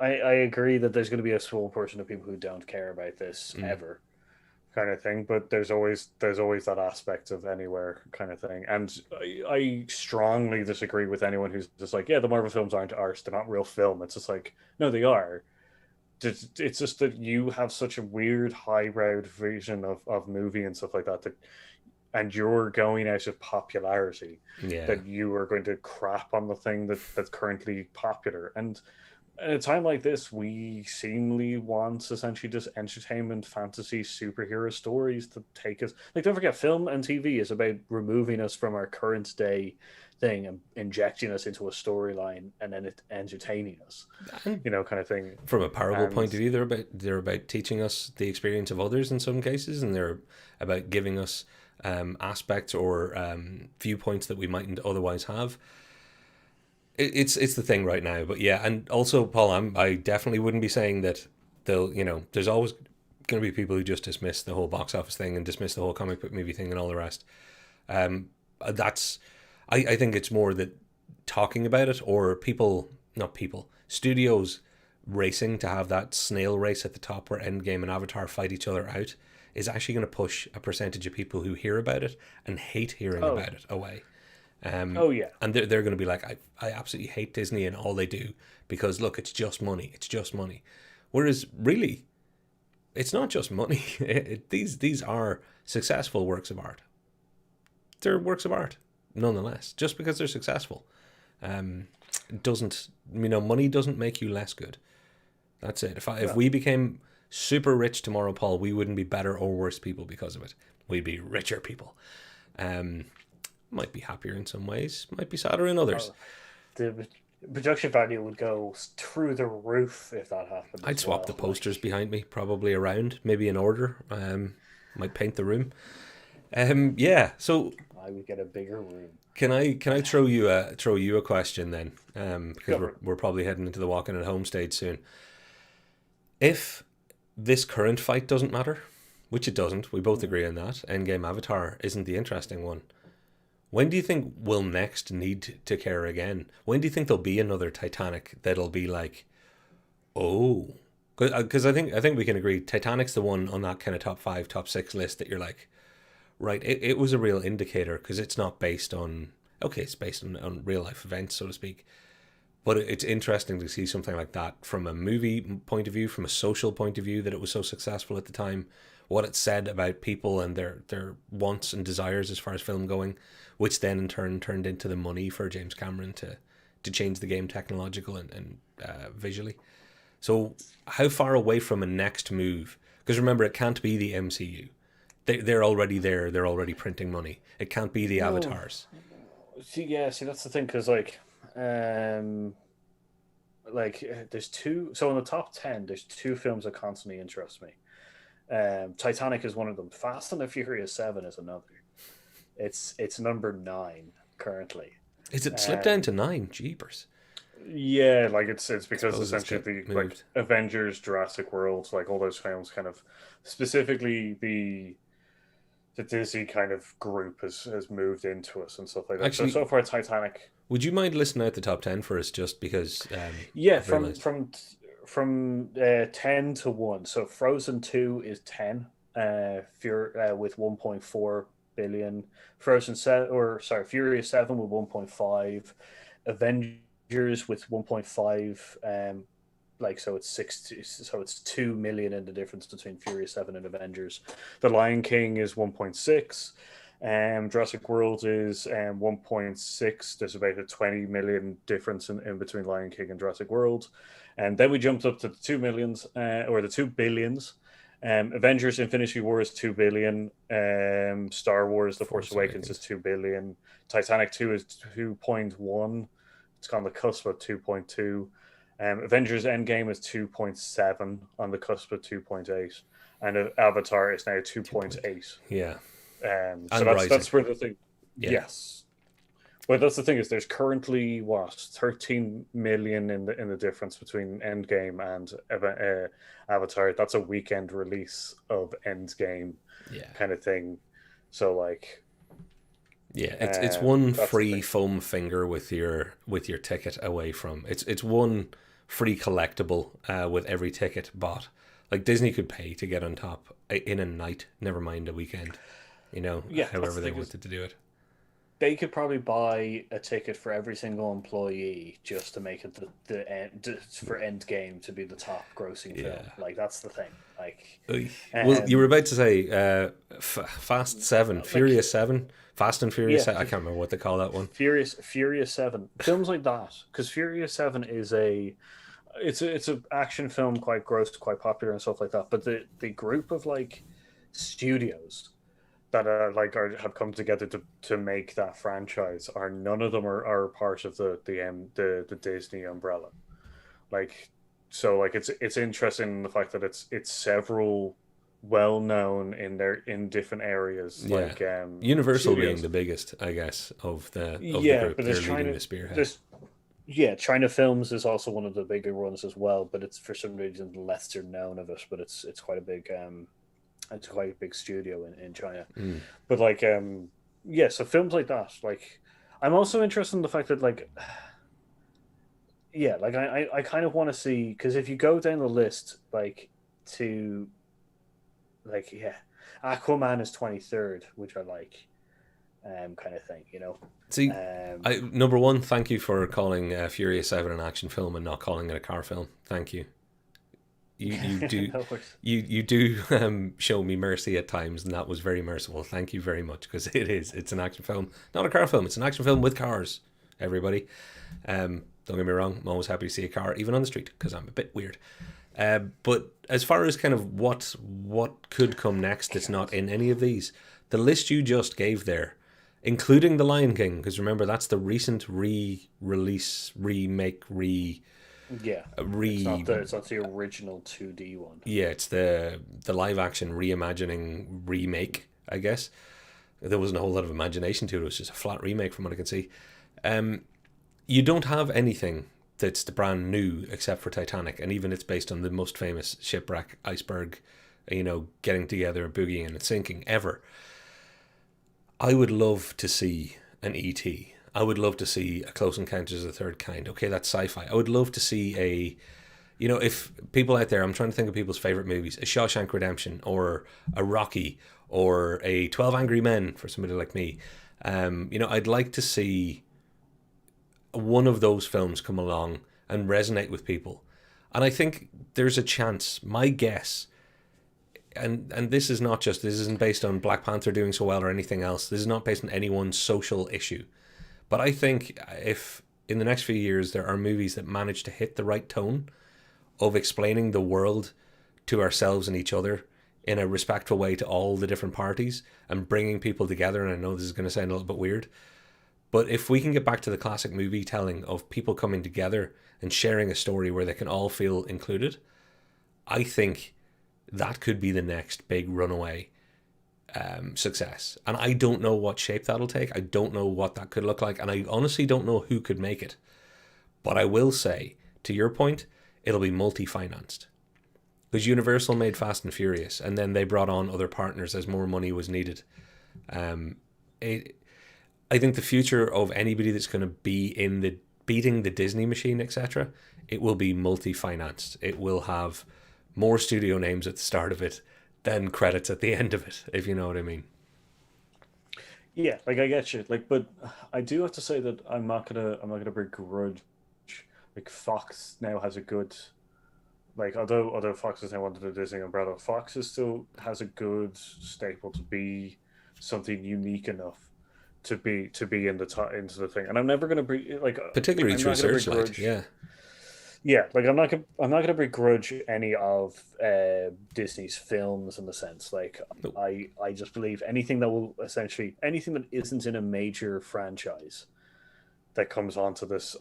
I agree that there's going to be a small portion of people who don't care about this ever, kind of thing. But there's always that aspect of anywhere kind of thing, and I strongly disagree with anyone who's just like, yeah, the Marvel films aren't art, they're not real film. It's just like, no, they are. It's just that you have such a weird highbrow vision of movie and stuff like that, and you're going out of popularity, Yeah. that you are going to crap on the thing that's currently popular. And at a time like this, we seemingly want essentially just entertainment, fantasy, superhero stories to take us. Like, don't forget, film and TV is about removing us from our current day thing and injecting us into a storyline, and then it entertaining us, And you know, kind of thing. from a parable And point of view, they're about teaching us the experience of others in some cases, and they're about giving us aspects or viewpoints that we mightn't otherwise have. It's the thing right now, but yeah, and also, Paul, I definitely wouldn't be saying that they'll, you know, there's always going to be people who just dismiss the whole box office thing and dismiss the whole comic book movie thing and all the rest. That's, I think it's more that talking about it, or people, not people, studios racing to have that snail race at the top where Endgame and Avatar fight each other out, is actually going to push a percentage of people who hear about it and hate hearing oh, about it away. oh yeah, And they're going to be like, I absolutely hate Disney and all they do, because look, it's just money. It's just money. Whereas really, it's not just money. These are successful works of art. They're works of art, nonetheless. Just because they're successful, doesn't, you know, money doesn't make you less good. That's it. If we became super rich tomorrow, Paul, we wouldn't be better or worse people because of it. We'd be richer people. Might be happier in some ways, might be sadder in others. the production value would go through the roof if that happened. I'd swap the posters behind me, probably around, maybe in order. Might paint the room. Yeah. So I would get a bigger room. can I throw you a question then? Because Go for it. we're probably heading into the walking at home stage soon. If this current fight doesn't matter, which it doesn't, we both agree on that. Endgame Avatar isn't the interesting one. When do you think we'll next need to care again? When do you think there'll be another Titanic that'll be like, oh, because I think we can agree Titanic's the one on that kind of top 5, top 6 list that you're like, right, it was a real indicator, because it's not based on, okay, it's based on real life events, so to speak. But it's interesting to see something like that from a movie point of view, from a social point of view, that it was so successful at the time, what it said about people and their wants and desires as far as film going, which then in turn turned into the money for James Cameron to change the game technological and visually. So how far away from a next move? Because remember, it can't be the MCU. They're already there. They're already printing money. It can't be the No. avatars. See, that's the thing, because there's two. So in the top 10, there's two films that constantly interest me. Titanic is one of them. Fast and the Furious 7 is another. It's number 9 currently. Is it slipped down Um, to 9? Jeepers. yeah, like it's I because suppose it's essentially get the like moved. Avengers, Jurassic World, like all those films, kind of specifically the Disney kind of group has moved into us and stuff like that. So Actually, so far, Titanic. would you mind listing out the top 10 for us just because Yeah, I've realised? from 10 to 1. So Frozen 2 is 10, with 1.4 billion. Frozen 7, or sorry, Furious 7 with 1.5. Avengers with 1.5. Like so it's 60, so it's 2 million in the difference between Furious 7 and Avengers. The Lion King is 1.6. Jurassic World is 1.6. There's about a 20 million difference in between Lion King and Jurassic World. And then we jumped up to the 2 millions, or the 2 billions. Avengers Infinity War is 2 billion. Star Wars The Force Force Awakens is Awakens. 2 billion. Titanic 2 is 2.1. It's on the cusp of 2.2. Avengers End Game is 2.7, on the cusp of 2.8. And Avatar is now 2 point. 2.8. Yeah. So And rising. that's where the thing. Yeah. Yes, but that's the thing is there's currently what 13 million in the difference between Endgame and Avatar. That's a weekend release of Endgame Yeah. kind of thing. So like, Yeah, it's one that's the free thing. foam finger with your ticket away from it's one free collectible with every ticket bought. Like Disney could pay to get on top in a night, never mind a weekend. Yeah, that's However the they thing is wanted to do it. they could probably buy a ticket for every single employee just to make it the end for Endgame to be the top grossing film. Yeah. Like that's the thing. Like, Oy. Well, you were um, about to say Fast Seven, like Furious Seven, Fast and Furious yeah, 7. I can't remember what they call that one. Furious 7 films like that, because Furious 7 is it's a action film, quite gross, quite popular and stuff like that. But the group of like studios that have come together to make that franchise are none of them are part of the Disney umbrella. Like so like it's interesting in the fact that it's several well known in different areas Yeah, like Universal being studios. the biggest, I guess, of the Yeah, group. but They're leading the spearhead. there's yeah, China Films is also one of the bigger ones as well, but it's for some reason lesser known of it. But it's quite a big it's quite a big studio in China. Mm. But like yeah, so films like that, like I'm also interested in the fact that like yeah, like I kind of want to see, because if you go down the list like to like yeah, Aquaman is 23rd, which I like, kind of thing, you know. See, Um, I number one, thank you for calling Furious 7 an action film and not calling it a car film. Thank you. You do no worries. you do show me mercy at times, and that was very merciful. Thank you very much because it's an action film, not a car film. It's an action film with cars. Everybody, don't get me wrong. I'm always happy to see a car even on the street because I'm a bit weird. But as far as kind of what could come next, it's not in any of these. The list you just gave there, including The Lion King, because remember that's the recent re-release, remake, Yeah, re it's not the original 2D one. yeah, it's the live action reimagining remake, I guess. There wasn't a whole lot of imagination to it. It was just a flat remake from what I can see. You don't have anything that's the brand new except for Titanic, and even it's based on the most famous shipwreck iceberg, getting together, boogieing and sinking ever. I would love to see an ET. I would love to see a Close Encounters of the Third Kind. Okay, that's sci-fi. I would love to see if people out there, I'm trying to think of people's favorite movies, a Shawshank Redemption or a Rocky or a 12 Angry Men for somebody like me. I'd like to see one of those films come along and resonate with people. And I think there's a chance, my guess, and this isn't based on Black Panther doing so well or anything else. This is not based on any one social issue. But I think if in the next few years there are movies that manage to hit the right tone of explaining the world to ourselves and each other in a respectful way to all the different parties and bringing people together, and I know this is going to sound a little bit weird, but if we can get back to the classic movie telling of people coming together and sharing a story where they can all feel included, I think that could be the next big runaway. success. And I don't know what shape that'll take. I don't know what that could look like. And I honestly don't know who could make it. But I will say, to your point, it'll be multi-financed. Because Universal made Fast and Furious, and then they brought on other partners as more money was needed. I think the future of anybody that's going to be in the beating the Disney machine, etc., it will be multi-financed. It will have more studio names at the start of it than credits at the end of it, if you know what I mean. Yeah, like I get you. Like, but I do have to say that I'm not gonna begrudge. Like Fox now has a good, like although Fox has now under the Disney umbrella, Fox is still has a good staple to be something unique enough to be in the into the thing. And I'm never gonna be like Particularly I'm through not gonna Searchlight, begrudge. yeah. Yeah, like I'm not gonna begrudge any of Disney's films in the sense like Nope. I just believe anything that will essentially anything that isn't in a major franchise that comes onto this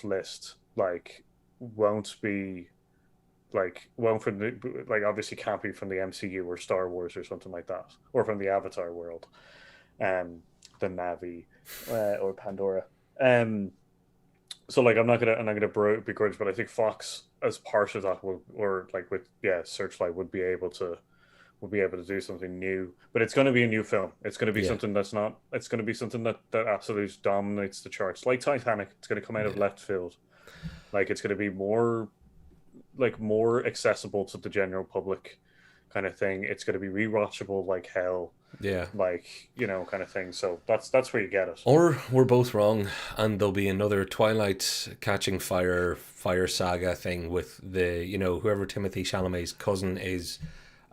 list like won't be won't from the like obviously can't be from the MCU or Star Wars or something like that or from the Avatar world, um, the Navi, or Pandora, so like I'm not gonna begrudge, but I think Fox as part of that will or like with Searchlight would be able to do something new, but it's going to be a new film. It's going to be Yeah. something that's not. It's going to be something that absolutely dominates the charts, like Titanic. It's going to come out of Yeah. left field. Like it's going to be more accessible to the general public, kind of thing. It's going to be rewatchable like hell, Yeah. like kind of thing. So that's where you get it. Or we're both wrong, and there'll be another Twilight catching fire saga thing with whoever Timothy Chalamet's cousin is,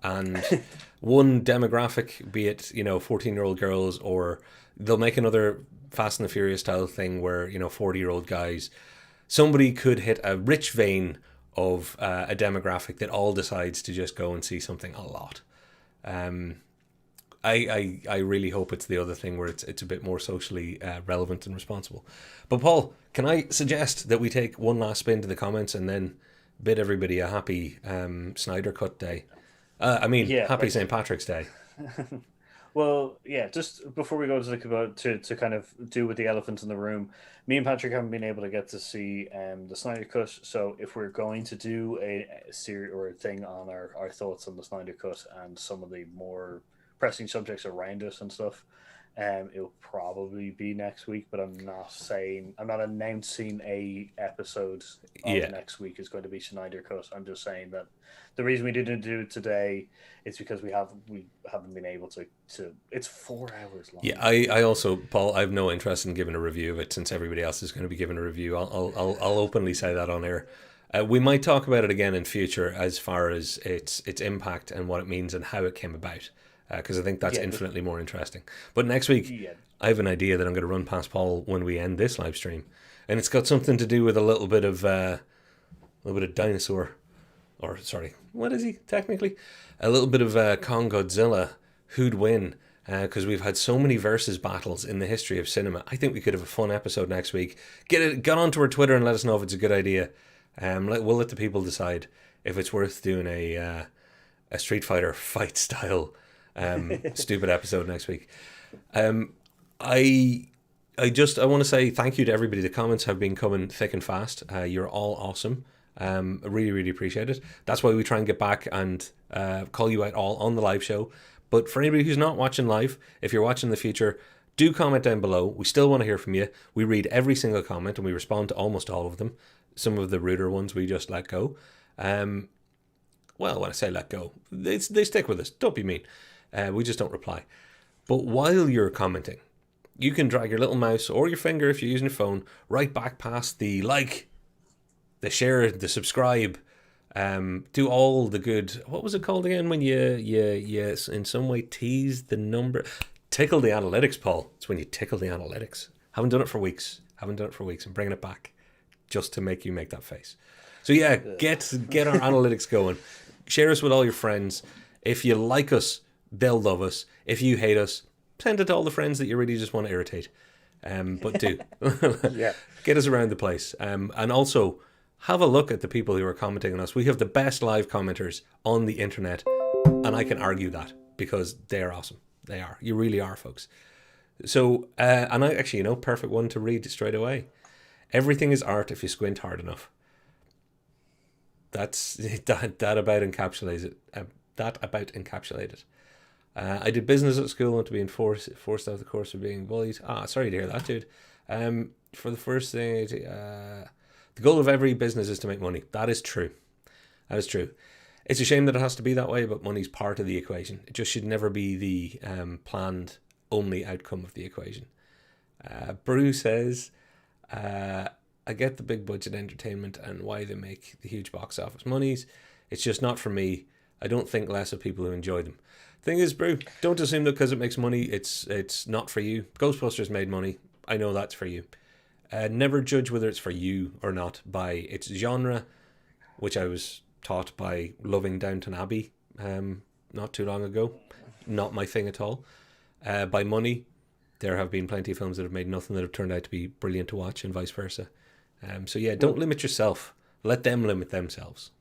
and one demographic, be it 14-year-old girls, or they'll make another Fast and the Furious style thing where 40-year-old guys. Somebody could hit a rich vein of a demographic that all decides to just go and see something a lot. Um, I really hope it's the other thing where it's a bit more socially relevant and responsible. But Paul, can I suggest that we take one last spin to the comments and then bid everybody a happy Snyder Cut day? Yeah, Happy like St. Patrick's Day. well, yeah. Just before we go to to kind of do with the elephant in the room, me and Patrick haven't been able to get to see the Snyder Cut. So if we're going to do a series or a thing on our thoughts on the Snyder Cut and some of the more pressing subjects around us and stuff, it'll probably be next week. But I'm not announcing a episode of Yeah. next week is going to be Snyder Cut. I'm just saying that the reason we didn't do it today is because we haven't been able to. It's 4 hours long. Yeah, I also, Paul, I have no interest in giving a review of it since everybody else is going to be giving a review. I'll openly say that on air. We might talk about it again in future as far as its impact and what it means and how it came about, because I think that's Yeah, infinitely more interesting. But next week, yeah, I have an idea that I'm going to run past Paul when we end this live stream, and it's got something to do with a little bit of dinosaur, or sorry, what is he technically? A little bit of Kong Godzilla. Who'd win? Because we've had so many versus battles in the history of cinema. I think we could have a fun episode next week. Get onto our Twitter and let us know if it's a good idea. We'll let the people decide if it's worth doing a Street Fighter fight style stupid episode next week. I I want to say thank you to everybody. The comments have been coming thick and fast. You're all awesome. I really, really appreciate it. That's why we try and get back and call you out all on the live show. But for anybody who's not watching live, if you're watching in the future, do comment down below. We still want to hear from you. We read every single comment and we respond to almost all of them. Some of the ruder ones we just let go. Well, when I say let go, they stick with us. Don't be mean. We just don't reply. But while you're commenting, you can drag your little mouse or your finger if you're using your phone right back past the like, the share, the subscribe, do all the good. What was it called again when you in some way tease the number? Tickle the analytics, Paul. It's when you tickle the analytics. Haven't done it for weeks. I'm bringing it back just to make you make that face. So yeah, get our analytics going. Share us with all your friends. If you like us, they'll love us. If you hate us, send it to all the friends that you really just want to irritate. But do. Yeah. Get us around the place. And also, have a look at the people who are commenting on us. We have the best live commenters on the internet, and I can argue that because they're awesome. They are. You really are, folks. So, and I actually, perfect one to read straight away. Everything is art if you squint hard enough. That about encapsulates it. That about encapsulated. I did business at school and to being forced out of the course for being bullied. Sorry to hear that, dude. For the first thing, the goal of every business is to make money. That is true. That is true. It's a shame that it has to be that way, but money's part of the equation. It just should never be the planned only outcome of the equation. Brew says, I get the big budget entertainment and why they make the huge box office monies. It's just not for me. I don't think less of people who enjoy them. Thing is, Brew, don't assume that because it makes money, it's not for you. Ghostbusters made money. I know that's for you. Never judge whether it's for you or not by its genre, which I was taught by loving Downton Abbey not too long ago. Not my thing at all. By money, there have been plenty of films that have made nothing that have turned out to be brilliant to watch and vice versa. So yeah, don't limit yourself. Let them limit themselves.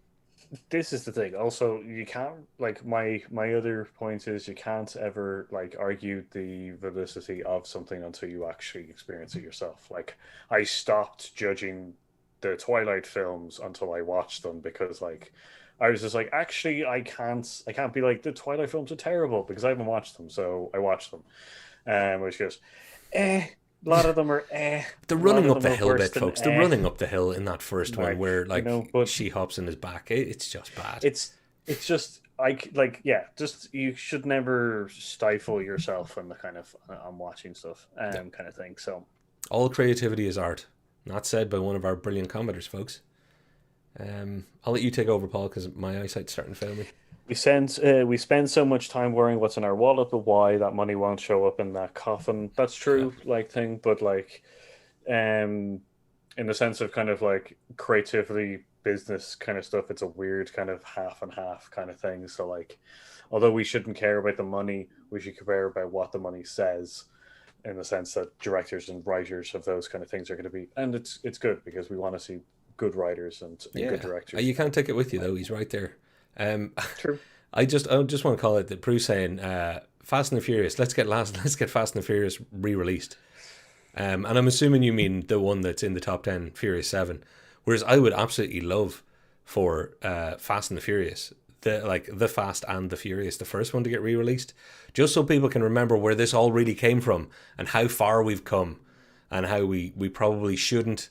This is the thing. Also, you can't like my other point is you can't ever like argue the validity of something until you actually experience it yourself. Like I stopped judging the Twilight films until I watched them because like I was just like actually I can't be like the Twilight films are terrible because I haven't watched them, so I watched them. Which goes, a lot of them are The a lot running of up them the are hill worse bit, than folks. The running up the hill in that first one where like but she hops in his back. It's just bad. it's just just you should never stifle yourself in the kind of I'm watching stuff kind of thing. So all creativity is art. Not said by one of our brilliant commenters, folks. I'll let you take over, Paul, because my eyesight's starting to fail me. we spend so much time worrying what's in our wallet, but why that money won't show up in that coffin. That's true, like thing, but like, in the sense of kind of like creativity, business kind of stuff, it's a weird kind of half and half kind of thing. So like, although we shouldn't care about the money, we should care about what the money says. In the sense that directors and writers of those kind of things are going to be, and it's good because we want to see good writers and good directors. You can't take it with you though. He's right there. True. I just want to call it that Bruce saying Fast and the Furious. Let's get Fast and the Furious re-released. And I'm assuming you mean the one that's in the top 10, Furious 7. Whereas I would absolutely love for Fast and the Furious, the Fast and the Furious, the first one to get re-released, just so people can remember where this all really came from and how far we've come, and how we probably shouldn't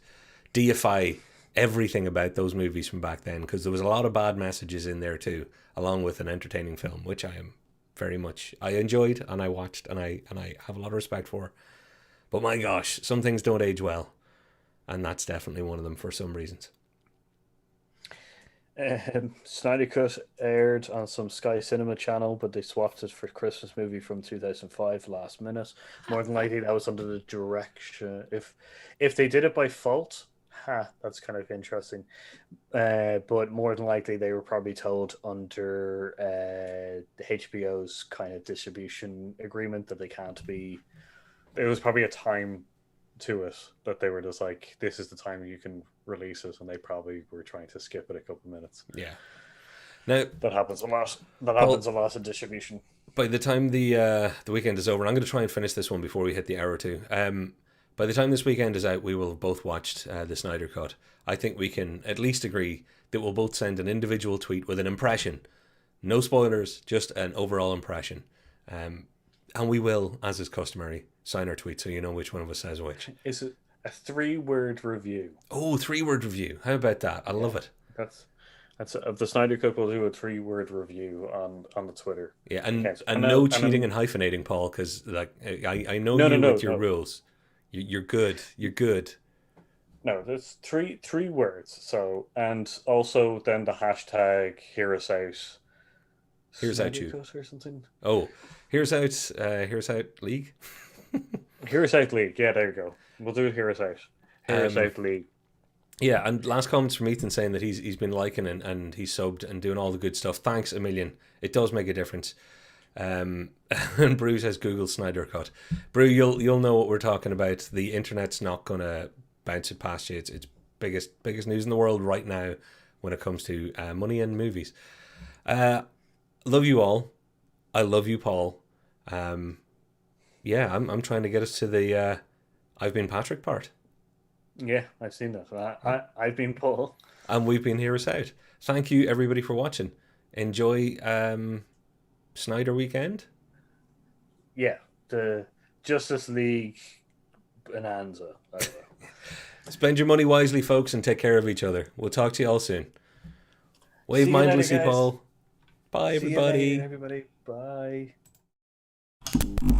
deify everything about those movies from back then, because there was a lot of bad messages in there too, along with an entertaining film, which I enjoyed and I watched and I have a lot of respect for. But my gosh, some things don't age well, and that's definitely one of them for some reasons. Snyder Cut aired on some Sky Cinema channel, but they swapped it for Christmas movie from 2005 last minute. More than likely, that was under the direction. If they did it by fault, that's kind of interesting. But more than likely, they were probably told under the HBO's kind of distribution agreement that they can't be. There was probably a time to it that they were just like, this is the time you can release it, and they probably were trying to skip it a couple minutes. Yeah. Now that happens a lot. Happens a lot in distribution. By the time the weekend is over, I'm going to try and finish this one before we hit the hour or two. By the time this weekend is out, we will have both watched the Snyder Cut. I think we can at least agree that we'll both send an individual tweet with an impression. No spoilers, just an overall impression. And we will, as is customary, sign our tweet so you know which one of us says which. Is it a 3-word review? Oh, 3-word review. How about that? I love it. That's of the Snyder Cut. We'll do a 3-word review on the Twitter. Yeah, and no cheating and hyphenating, Paul, because like I know with your rules. You're good. You're good. No, there's three words. So, and also then the hashtag hear us out. Here's out you or something. Oh, here's out league. Hear us out league. Yeah, there you go. We'll do it. Hear us out. Hear us out league. Yeah, and last comments from Ethan saying that he's been liking and he's subbed and doing all the good stuff. Thanks a million. It does make a difference. And Brew says Google Snyder Cut. Brew, you'll know what we're talking about. The internet's not gonna bounce it past you. It's biggest news in the world right now when it comes to money and movies. Love you all. I love you, Paul. Um, yeah, I'm trying to get us to the I've been Patrick part, Yeah, I've seen that. yeah. I've been Paul. And we've been Heroes Out. Thank you everybody for watching. Enjoy Snyder weekend. Yeah, the Justice League bonanza. I don't know. Spend your money wisely, folks, and take care of each other. We'll talk to you all soon. Wave See you later, mindlessly, guys. Paul. Bye, See you later, everybody. everybody. Bye.